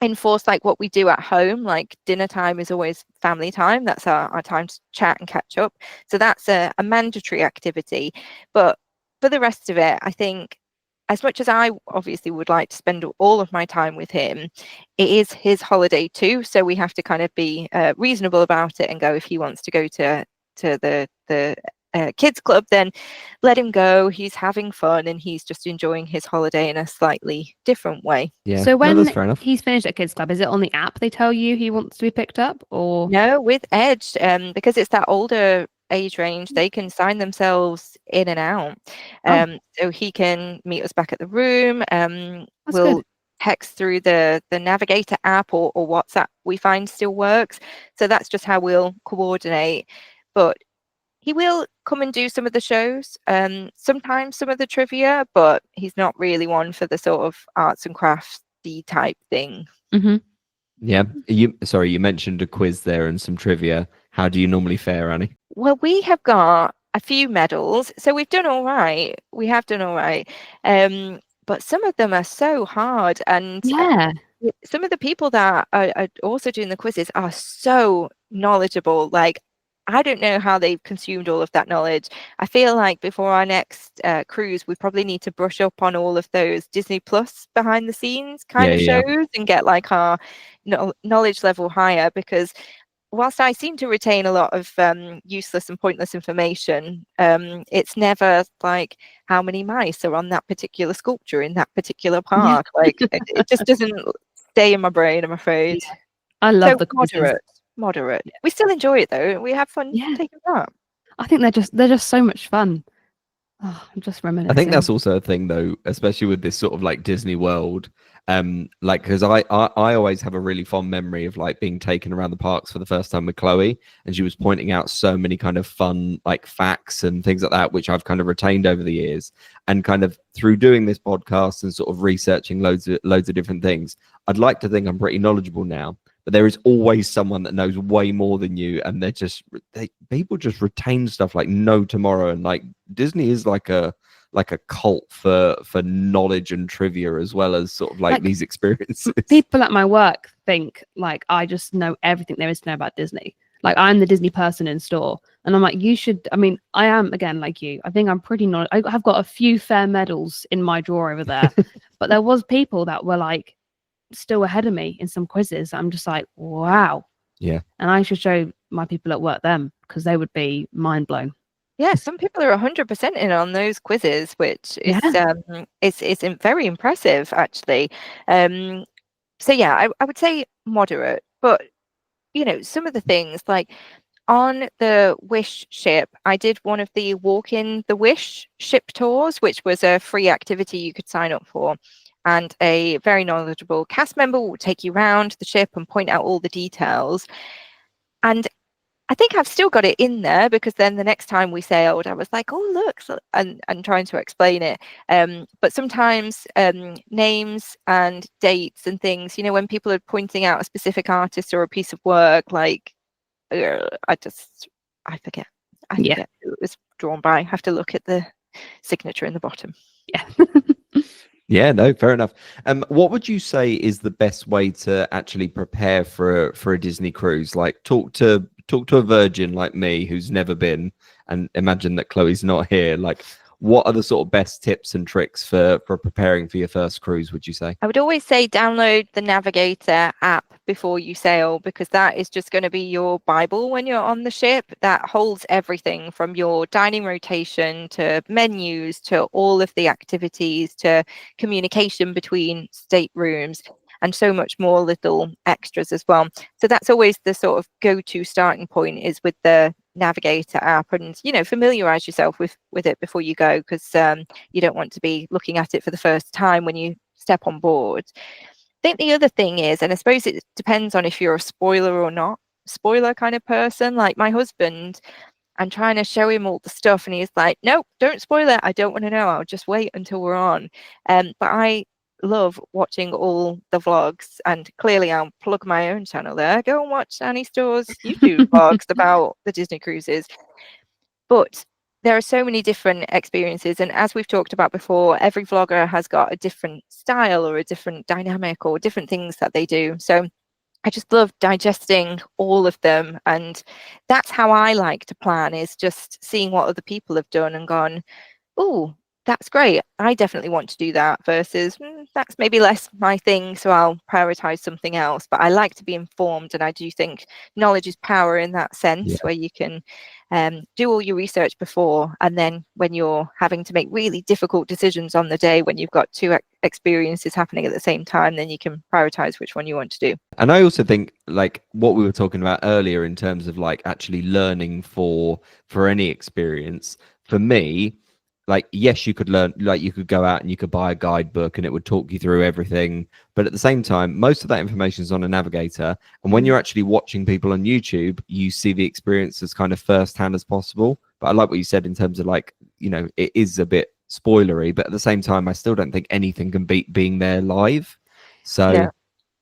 enforce, like what we do at home, like dinner time is always family time. That's our time to chat and catch up. So that's a mandatory activity. But for the rest of it, I think, as much as I obviously would like to spend all of my time with him, it is his holiday too. So we have to kind of be reasonable about it and go, if he wants to go to the kids club, then let him go. He's having fun and he's just enjoying his holiday in a slightly different way. Yeah. So when that's fair enough. he's finished at kids club, is it on the app they tell you he wants to be picked up, or no, with Edge, because it's that older age range, they can sign themselves in and out. So he can meet us back at the room. We'll good. text through the Navigator app, or WhatsApp we find still works. So that's just how we'll coordinate. But he will come and do some of the shows, sometimes some of the trivia, but he's not really one for the sort of arts and crafts type thing. Mm-hmm. Yeah. You mentioned a quiz there and some trivia. How do you normally fare, Annie? Well, we have got a few medals, so we've done all right. We have done all right. But some of them are so hard, and some of the people that are also doing the quizzes are so knowledgeable. Like, I don't know how they've consumed all of that knowledge. I feel like before our next cruise, we probably need to brush up on all of those Disney Plus behind the scenes kind of shows and get like our knowledge level higher, because whilst I seem to retain a lot of useless and pointless information, it's never like how many mice are on that particular sculpture in that particular park. Like it just doesn't stay in my brain, I'm afraid. Yeah. I love the quizzes. Moderate. Yeah. We still enjoy it though. We have fun taking part. I think they're just so much fun. Oh, I'm just reminiscing. I think that's also a thing though, especially with this sort of like Disney World. Like, because I always have a really fond memory of like being taken around the parks for the first time with Chloe, and she was pointing out so many kind of fun like facts and things like that, which I've kind of retained over the years. And kind of through doing this podcast and sort of researching loads of different things, I'd like to think I'm pretty knowledgeable now. But there is always someone that knows way more than you, and people just retain stuff like no tomorrow. And like Disney is like a cult for knowledge and trivia, as well as sort of like these experiences. People at my work think like I just know everything there is to know about Disney. Like I'm the Disney person in store, and I'm like, you should. I mean, I am again like you. I think I'm pretty I have got a few fair medals in my drawer over there, but there was people that were like still ahead of me in some quizzes. I'm just like, wow. Yeah. And I should show my people at work them, because they would be mind blown. Yeah, some people are 100% in on those quizzes, which is it's very impressive actually. So yeah, I would say moderate, but you know, some of the things like on the Wish ship, I did one of the Walk in the Wish ship tours, which was a free activity you could sign up for. And a very knowledgeable cast member will take you around the ship and point out all the details. And I think I've still got it in there, because then the next time we sailed, I was like, oh, look, and trying to explain it. But sometimes names and dates and things, you know, when people are pointing out a specific artist or a piece of work, like, I forget. I forget who it was drawn by. I have to look at the signature in the bottom. Yeah. Yeah, no, fair enough. What would you say is the best way to actually prepare for a Disney cruise? Like, talk to a virgin like me who's never been, and imagine that Chloe's not here. Like, what are the sort of best tips and tricks for preparing for your first cruise, would you say? I would always say download the Navigator app before you sail, because that is just going to be your Bible when you're on the ship. That holds everything from your dining rotation to menus to all of the activities to communication between staterooms and so much more little extras as well. So that's always the sort of go-to starting point, is with the navigator app, and familiarize yourself with it before you go, because you don't want to be looking at it for the first time when you step on board. I think the other thing is, and I suppose it depends on if you're a spoiler or not spoiler kind of person. Like my husband, I'm trying to show him all the stuff and he's like, nope, don't spoil it, I don't want to know, I'll just wait until we're on. But I love watching all the vlogs, and clearly I'll plug my own channel there. Go and watch Anni Stores YouTube vlogs about the Disney cruises. But there are so many different experiences, and as we've talked about before, every vlogger has got a different style or a different dynamic or different things that they do. So I just love digesting all of them, and that's how I like to plan, is just seeing what other people have done and gone, oh, that's great, I definitely want to do that, versus that's maybe less my thing, so I'll prioritize something else. But I like to be informed, and I do think knowledge is power in that sense, where you can do all your research before, and then when you're having to make really difficult decisions on the day, when you've got two experiences happening at the same time, then you can prioritize which one you want to do. And I also think, like what we were talking about earlier in terms of like actually learning for any experience, for me, like, yes, you could learn, like you could go out and you could buy a guidebook and it would talk you through everything. But at the same time, most of that information is on a navigator. And when you're actually watching people on YouTube, you see the experience as kind of firsthand as possible. But I like what you said in terms of like, it is a bit spoilery, but at the same time, I still don't think anything can beat being there live. So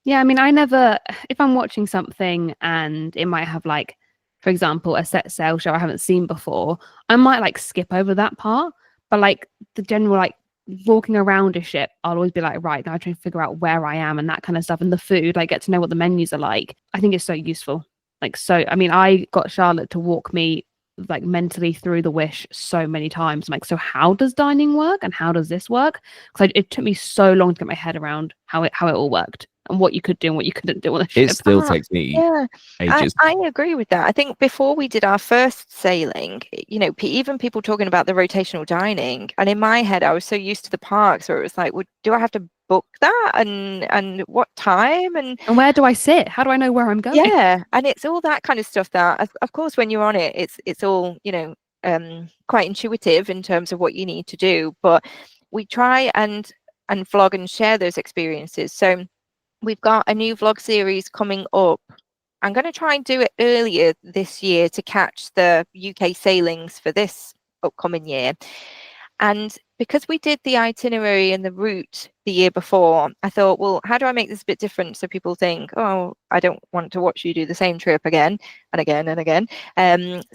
yeah, I mean, I never, if I'm watching something and it might have like, for example, a set sail show I haven't seen before, I might like skip over that part. But like the general, like walking around a ship, I'll always be like, right, now I'm trying to figure out where I am and that kind of stuff. And the food, like get to know what the menus are like. I think it's so useful. Like, so, I mean, I got Charlotte to walk me like mentally through the Wish so many times. I'm like, so how does dining work and how does this work? Because it took me so long to get my head around how it all worked and what you could do and what you couldn't do on the ship. It still takes me ages. I agree with that. I think before we did our first sailing, even people talking about the rotational dining, and in my head I was so used to the parks where it was like, well, do I have to book that, and what time, and where do I sit? How do I know where I'm going? Yeah, and it's all that kind of stuff that, of course, when you're on it, it's all quite intuitive in terms of what you need to do. But we try and vlog and share those experiences. So we've got a new vlog series coming up. I'm going to try and do it earlier this year to catch the UK sailings for this upcoming year. And because we did the itinerary and the route the year before, I thought, well, how do I make this a bit different so people think, oh, I don't want to watch you do the same trip again and again and again.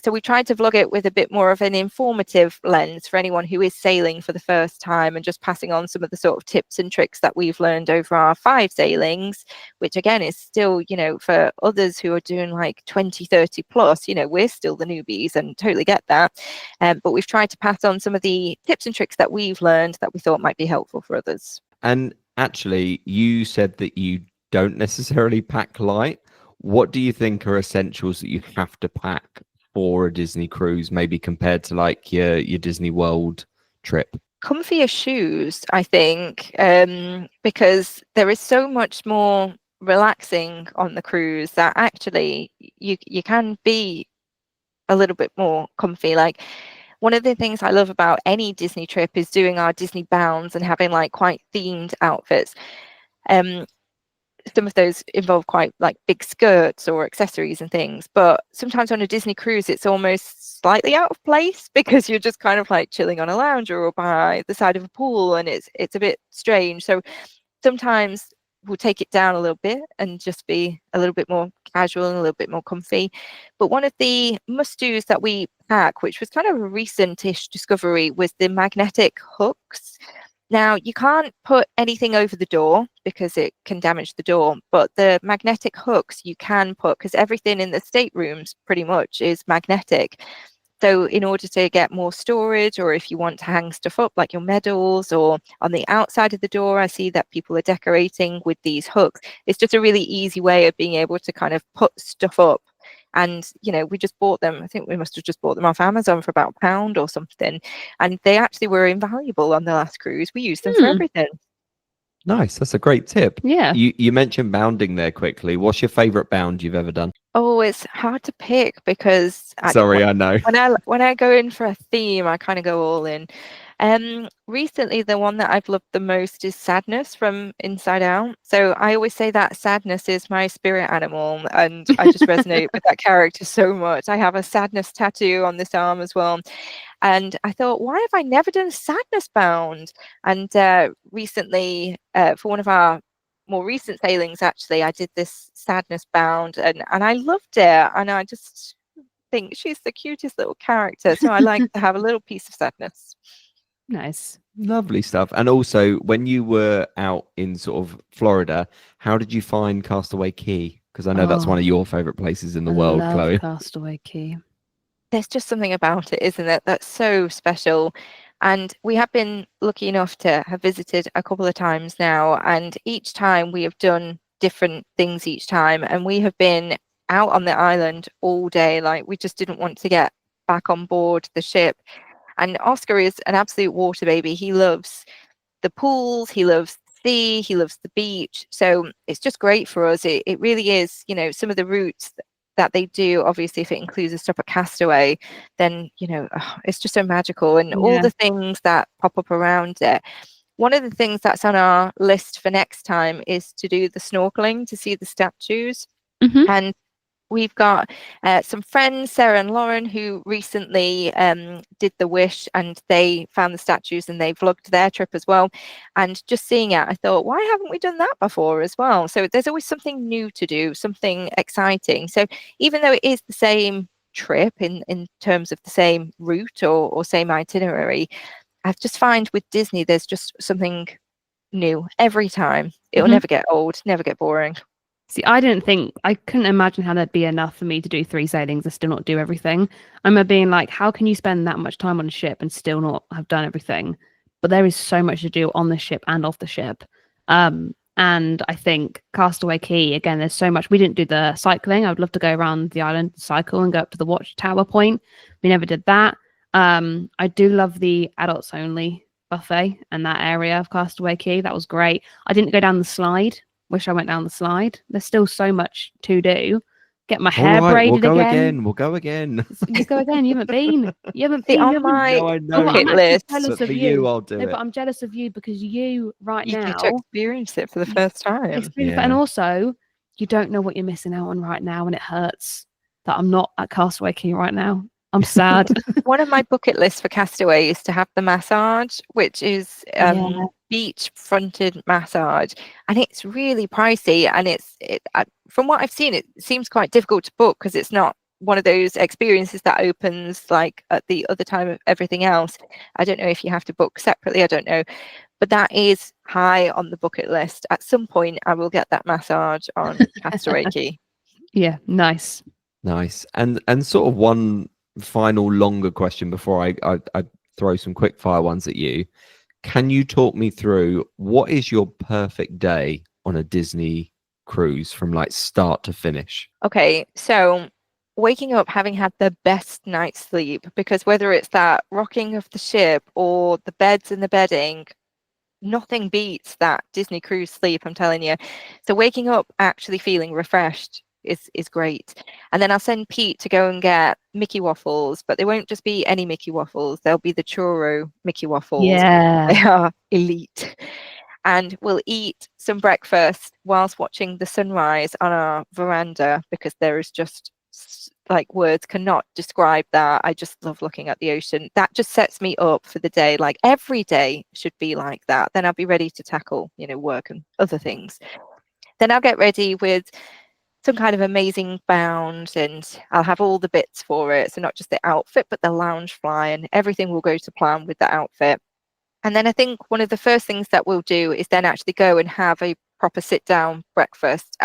So we tried to vlog it with a bit more of an informative lens for anyone who is sailing for the first time, and just passing on some of the sort of tips and tricks that we've learned over our 5 sailings, which again is still, for others who are doing like 20, 30 plus, we're still the newbies and totally get that. But we've tried to pass on some of the tips and tricks that we've learned that we thought might be helpful for others. And actually, you said that you don't necessarily pack light. What do you think are essentials that you have to pack for a Disney cruise, maybe compared to like your Disney World trip? Comfier shoes, I think, because there is so much more relaxing on the cruise that actually you can be a little bit more comfy. Like, one of the things I love about any Disney trip is doing our Disney bounds and having like quite themed outfits. Some of those involve quite like big skirts or accessories and things, but sometimes on a Disney cruise it's almost slightly out of place because you're just kind of like chilling on a lounger or by the side of a pool, and it's a bit strange. So sometimes we'll take it down a little bit and just be a little bit more casual and a little bit more comfy. But one of the must-dos that we pack, which was kind of a recent-ish discovery, was the magnetic hooks. Now, you can't put anything over the door because it can damage the door, but the magnetic hooks you can put, because everything in the staterooms pretty much is magnetic. So in order to get more storage, or if you want to hang stuff up like your medals, or on the outside of the door, I see that people are decorating with these hooks. It's just a really easy way of being able to kind of put stuff up. And, we just bought them. I think we must have just bought them off Amazon for about £1 or something. And they actually were invaluable on the last cruise. We used them for everything. Nice. That's a great tip. Yeah. You mentioned bounding there quickly. What's your favorite bound you've ever done? Oh, it's hard to pick because Sorry, I know. when I go in for a theme, I kind of go all in. Recently, the one that I've loved the most is Sadness from Inside Out. So I always say that sadness is my spirit animal, and I just resonate with that character so much. I have a sadness tattoo on this arm as well. And I thought, why have I never done a sadness bound? And recently, for one of our more recent sailings, actually, I did this sadness bound, and I loved it. And I just think she's the cutest little character. So I like to have a little piece of sadness. Nice. Lovely stuff. And also, when you were out in sort of Florida, how did you find Castaway Cay? Because I know that's one of your favorite places in the world, love Chloe. Castaway Cay. There's just something about it, isn't it? That's so special. And we have been lucky enough to have visited a couple of times now. And each time we have done different things each time. And we have been out on the island all day. Like, we just didn't want to get back on board the ship. And Oscar is an absolute water baby. He loves the pools, he loves the sea, he loves the beach. So it's just great for us. It really is, you know, some of the routes that they do, obviously, if it includes a stop at Castaway, then, you know, it's just so magical. And all the things that pop up around it. One of the things that's on our list for next time is to do the snorkeling to see the statues. And we've got some friends, Sarah and Lauren, who recently did the Wish, and they found the statues and they vlogged their trip as well. And just seeing it, I thought, why haven't we done that before as well? So there's always something new to do, something exciting. So even though it is the same trip in terms of the same route or same itinerary, I just find with Disney, there's just something new every time. It'll never get old, never get boring. See, I couldn't imagine how there'd be enough for me to do 3 sailings and still not do everything. I'm being like, how can you spend that much time on a ship and still not have done everything? But there is so much to do on the ship and off the ship. And I think Castaway Cay, again, there's so much. We didn't do the cycling. I would love to go around the island, cycle, and go up to the watchtower point. We never did that. I do love the adults only buffet and that area of Castaway Cay. That was great. I didn't go down the slide. Wish I went down the slide. There's still so much to do. Get my hair braided again. We'll go again. Just go again. You haven't been. You haven't been. On my bucket list. Jealous for of you, I'll do it. But I'm jealous of you because you now you get to experience it for the first time. And also, you don't know what you're missing out on right now, and it hurts that I'm not at Castaway Cay right now. I'm sad. One of my bucket lists for Castaway is to have the massage, which is beach fronted massage, and it's really pricey. And from what I've seen, it seems quite difficult to book because it's not one of those experiences that opens like at the other time of everything else. I don't know if you have to book separately. I don't know, but that is high on the bucket list. At some point, I will get that massage on Castaway Cay. Yeah, nice. And sort of one final longer question before I throw some quick fire ones at you. Can you talk me through what is your perfect day on a Disney cruise from like start to finish? Okay, so waking up having had the best night's sleep, because whether it's that rocking of the ship or the beds and the bedding, nothing beats that Disney cruise sleep, I'm telling you. So waking up actually feeling refreshed is great. And then I'll send Pete to go and get Mickey waffles, but they won't just be any Mickey waffles. They'll be the churro Mickey waffles. Yeah. They are elite. And we'll eat some breakfast whilst watching the sunrise on our veranda, because there is just, like, words cannot describe that. I just love looking at the ocean. That just sets me up for the day. Like, every day should be like that. Then I'll be ready to tackle, work and other things. Then I'll get ready with some kind of amazing bound, and I'll have all the bits for it. So not just the outfit, but the lounge fly, and everything will go to plan with the outfit. And then I think one of the first things that we'll do is then actually go and have a proper sit down breakfast.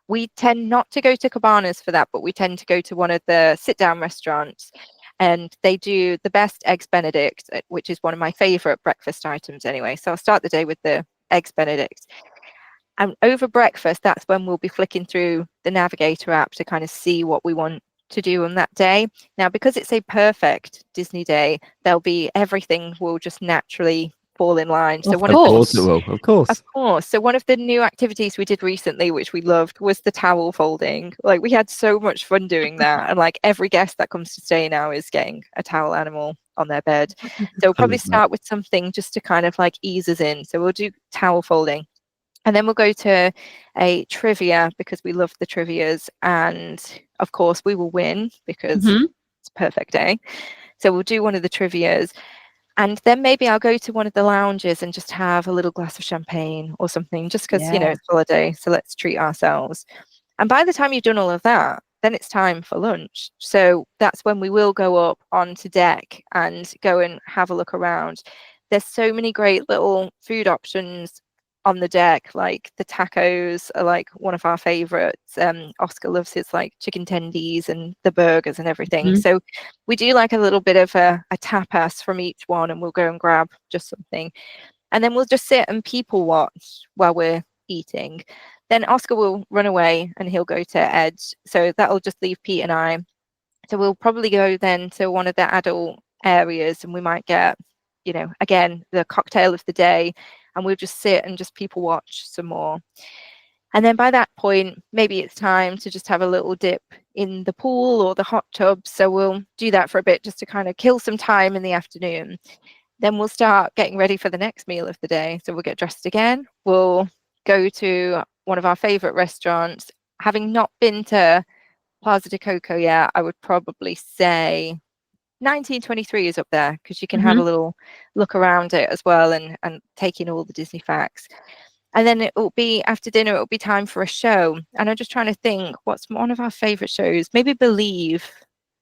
We tend not to go to Cabanas for that, but we tend to go to one of the sit down restaurants, and they do the best eggs Benedict, which is one of my favorite breakfast items anyway. So I'll start the day with the eggs Benedict. And over breakfast, that's when we'll be flicking through the Navigator app to kind of see what we want to do on that day. Now, because it's a perfect Disney day, everything will just naturally fall in line. So Of one Of course course. it will. Of course. Of course. So one of the new activities we did recently, which we loved, was the towel folding. Like we had so much fun doing that. And like every guest that comes to stay now is getting a towel animal on their bed. So we'll I probably love that. start with something just to kind of like ease us in. So we'll do towel folding. And then we'll go to a trivia because we love the trivias. And of course we will win because Mhm. it's a perfect day. So we'll do one of the trivias. And then maybe I'll go to one of the lounges and just have a little glass of champagne or something, just because, Yeah. it's holiday. So let's treat ourselves. And by the time you've done all of that, then it's time for lunch. So that's when we will go up onto deck and go and have a look around. There's so many great little food options on the deck, like the tacos are like one of our favorites. Oscar loves his like chicken tendies and the burgers and everything. Mhm. So we do like a little bit of a tapas from each one, and we'll go and grab just something, and then we'll just sit and people watch while we're eating. Then Oscar will run away and he'll go to Edge, so that'll just leave Pete and I. So we'll probably go then to one of the adult areas, and we might get, again, the cocktail of the day, and we'll just sit and just people watch some more. And then by that point, maybe it's time to just have a little dip in the pool or the hot tub. So we'll do that for a bit just to kind of kill some time in the afternoon. Then we'll start getting ready for the next meal of the day. So we'll get dressed again. We'll go to one of our favorite restaurants. Having not been to Plaza de Coco yet, I would probably say 1923 is up there because you can have a little look around it as well and take in all the Disney facts. And then it will be after dinner, it will be time for a show. And I'm just trying to think, what's one of our favorite shows? Maybe Believe.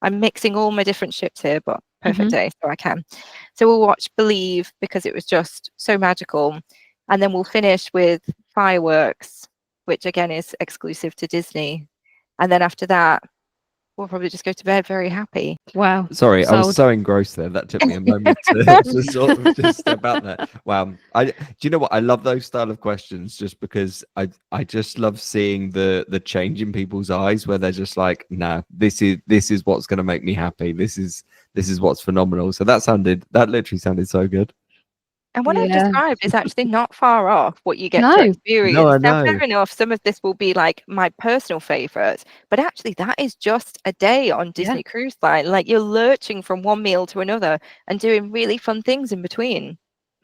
I'm mixing all my different ships here, but perfect day, so I can. So we'll watch Believe because it was just so magical. And then we'll finish with Fireworks, which again is exclusive to Disney. And then after that, we'll probably just go to bed very happy. Wow. Sorry, I was Sold. so engrossed there. That took me a moment to sort of just step out there. Wow. Do you know what? I love those style of questions just because I just love seeing the change in people's eyes where they're just like, nah, this is what's going to make me happy. This is what's phenomenal. So that literally sounded so good. And what I've Yeah. described is actually not far off what you get No. to experience. No, I Now, know. fair enough, some of this will be like my personal favorites, but actually that is just a day on Disney Cruise Line. Like you're lurching from one meal to another and doing really fun things in between.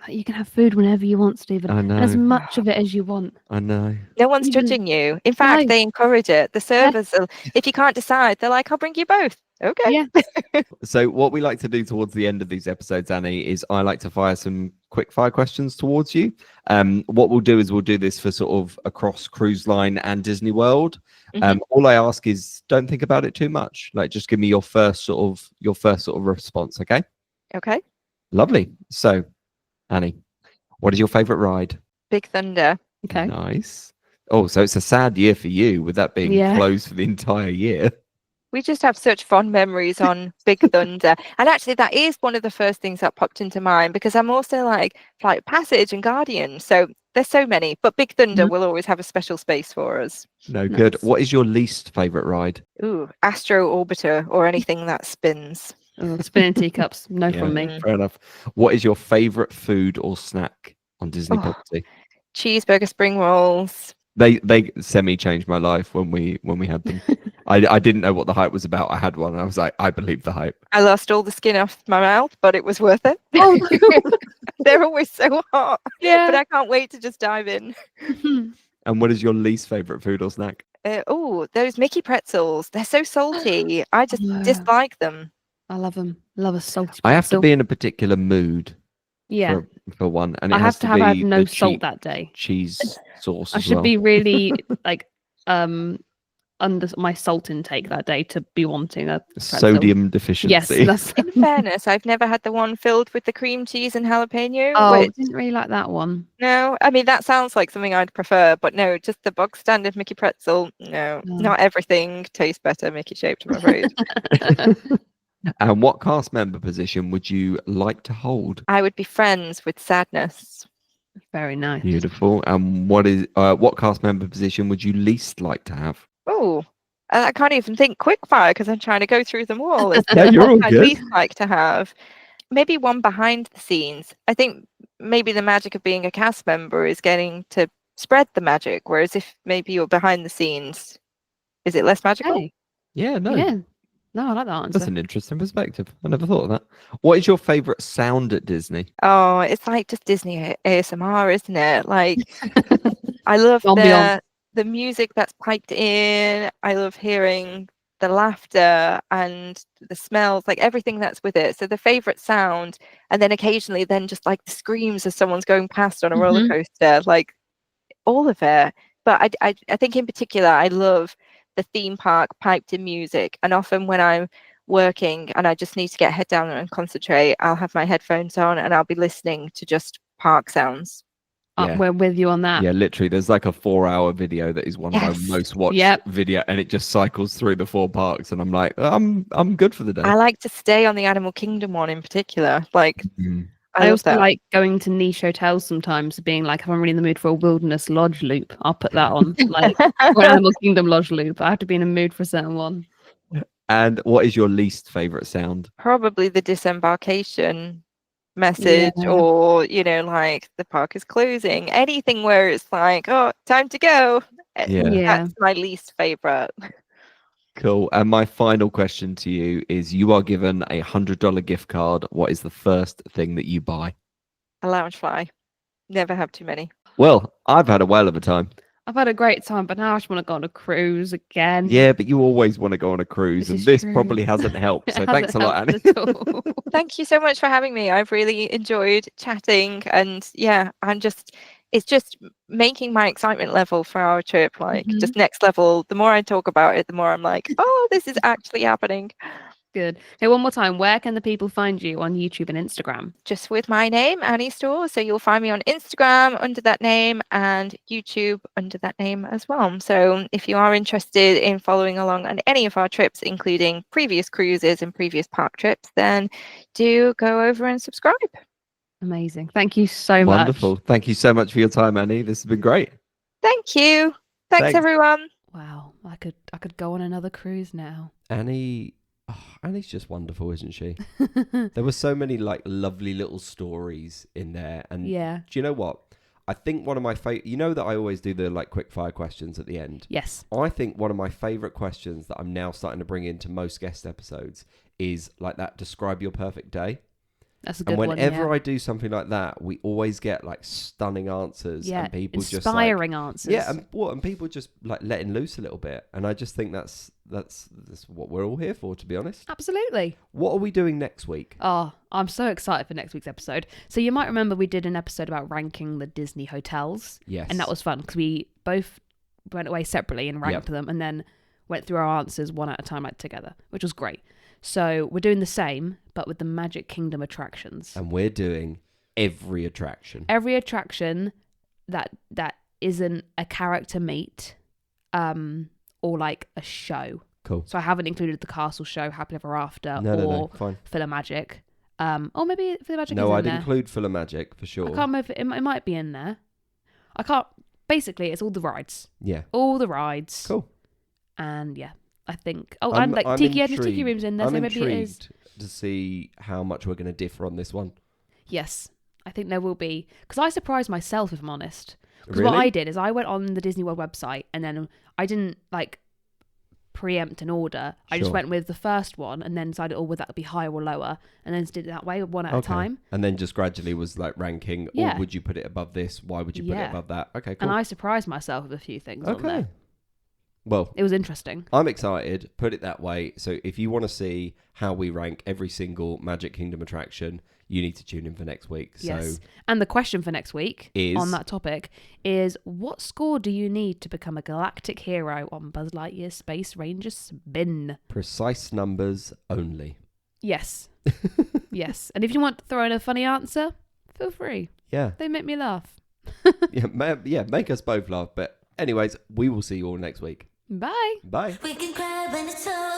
You can have food whenever you want, Stephen. I And as know. much of it as you want. I know. No one's Even- judging you. In fact, No. they encourage it. The servers, if you can't decide, they're like, I'll bring you both. Okay. Yeah. So what we like to do towards the end of these episodes, Annie, is I like to fire some quick fire questions towards you. What we'll do is we'll do this for sort of across Cruise Line and Disney World. All I ask is don't think about it too much. Like just give me your first sort of response, okay? Okay. Lovely. So, Annie, what is your favorite ride? Big Thunder. Okay. Nice. Oh, so it's a sad year for you with that being closed for the entire year. We just have such fond memories on Big Thunder. And actually, that is one of the first things that popped into mind because I'm also like Flight of Passage and Guardian. So there's so many, but Big Thunder will always have a special space for us. No, good. What is your least favorite ride? Ooh, Astro Orbiter or anything that spins. Oh, spinning teacups. No from me. Fair enough. What is your favorite food or snack on Disney property? Cheeseburger spring rolls. They semi changed my life when we had them. I didn't know what the hype was about. I had one and I was like, I believe the hype. I lost all the skin off my mouth, but it was worth it. Oh, They're always so hot. yeah. But I can't wait to just dive in. And what is your least favorite food or snack? Those Mickey pretzels. They're so salty. I just dislike them. I love them. Love a salty pretzel. I have to be in a particular mood for one. And it I has have to have had be no the salt that day. cheese sauce I as should well. be really like under my salt intake that day to be wanting a pretzel. Sodium deficiency. Yes, that's In fairness, I've never had the one filled with the cream cheese and jalapeno. I didn't really like that one. No, I mean that sounds like something I'd prefer, but no, just the bog standard Mickey pretzel. No, not everything tastes better Mickey shaped, I'm afraid. And what cast member position would you like to hold? I would be friends with Sadness. Very nice. Beautiful. And what cast member position would you least like to have? Oh, I can't even think quickfire because I'm trying to go through them all. Yeah, you're all I'd good. least like to have maybe one behind the scenes. I think maybe the magic of being a cast member is getting to spread the magic, whereas if maybe you're behind the scenes, is it less magical? Hey, Yeah, no. yeah. No, I like that answer. That's an interesting perspective. I never thought of that. What is your favourite sound at Disney? Oh, it's like just Disney ASMR, isn't it? Like, I love Ambiance. the music that's piped in. I love hearing the laughter and the smells, like everything that's with it. So the favorite sound, and then occasionally then just like the screams as someone's going past on a roller coaster, like all of it. But I think in particular, I love the theme park piped in music. And often when I'm working and I just need to get head down and concentrate, I'll have my headphones on and I'll be listening to just park sounds. Yeah. We're with you on that. Yeah, literally. There's like a 4-hour video that is one of my most watched video, and it just cycles through the 4 parks, and I'm like, I'm good for the day. I like to stay on the Animal Kingdom one in particular. Like, I also like going to niche hotels sometimes, being like, if I'm really in the mood for a wilderness lodge loop, I'll put that on. Like, or an Animal Kingdom lodge loop. I have to be in a mood for a certain one. And what is your least favorite sound? Probably the disembarkation message, or like the park is closing. Anything where it's like, oh, time to go. That's my least favorite. Cool. And my final question to you is: you are given a $100 gift card. What is the first thing that you buy? A Loungefly. Never have too many. Well, I've had a whale of a time. I've had a great time, but now I just want to go on a cruise again. Yeah, but you always want to go on a cruise, and this probably hasn't helped. So thanks a lot, Annie. Thank you so much for having me. I've really enjoyed chatting, and it's just making my excitement level for our trip like just next level. The more I talk about it, the more I'm like, oh, this is actually happening. Good. Okay, one more time. Where can the people find you on YouTube and Instagram? Just with my name, Anni Stores. So you'll find me on Instagram under that name and YouTube under that name as well. So if you are interested in following along on any of our trips, including previous cruises and previous park trips, then do go over and subscribe. Amazing. Thank you so much. Wonderful. Thank you so much for your time, Annie. This has been great. Thank you. Thanks everyone. Wow. I could go on another cruise now. Annie's just wonderful, isn't she? There were so many like lovely little stories in there. And do you know what? I think one of my favorite, you know that I always do the like quick fire questions at the end. Yes. I think one of my favorite questions that I'm now starting to bring into most guest episodes is like that, describe your perfect day. That's a good one. And whenever I do something like that, we always get like stunning answers. Yeah, and people inspiring just answers. Yeah, and people just like letting loose a little bit. And I just think that's what we're all here for, to be honest. Absolutely. What are we doing next week? Oh, I'm so excited for next week's episode. So you might remember we did an episode about ranking the Disney hotels. Yes. And that was fun because we both went away separately and ranked them and then went through our answers one at a time, like together, which was great. So we're doing the same, but with the Magic Kingdom attractions. And we're doing every attraction. Every attraction that isn't a character meet, or like a show. Cool. So I haven't included the castle show, Happily Ever After, No, fine. Philamagic. Or maybe Philamagic No, is in I'd there. include Philamagic for sure. I can't remember if it might be in there. I can't. Basically, it's all the rides. Yeah. All the rides. Cool. And yeah, I think. Oh, and like Tiki Room's in there, so maybe it is. To see how much we're going to differ on this one. Yes, I think there will be. Because I surprised myself, if I'm honest. Because Really? what I did is I went on the Disney World website and then I didn't like preempt an order. I just went with the first one and then decided, would that be higher or lower? And then did it that way, one at a time. And then just gradually was like ranking, or would you put it above this? Why would you put it above that? Okay, cool. And I surprised myself with a few things on there. Well, it was interesting. I'm excited, put it that way. So if you want to see how we rank every single Magic Kingdom attraction, you need to tune in for next week. Yes. So, and the question for next week on that topic is, what score do you need to become a galactic hero on Buzz Lightyear's Space Ranger spin? Precise numbers only. Yes. Yes. And if you want to throw in a funny answer, feel free. Yeah. They make me laugh. Make us both laugh. But anyways, we will see you all next week. Bye. Bye. We can cry when it's over.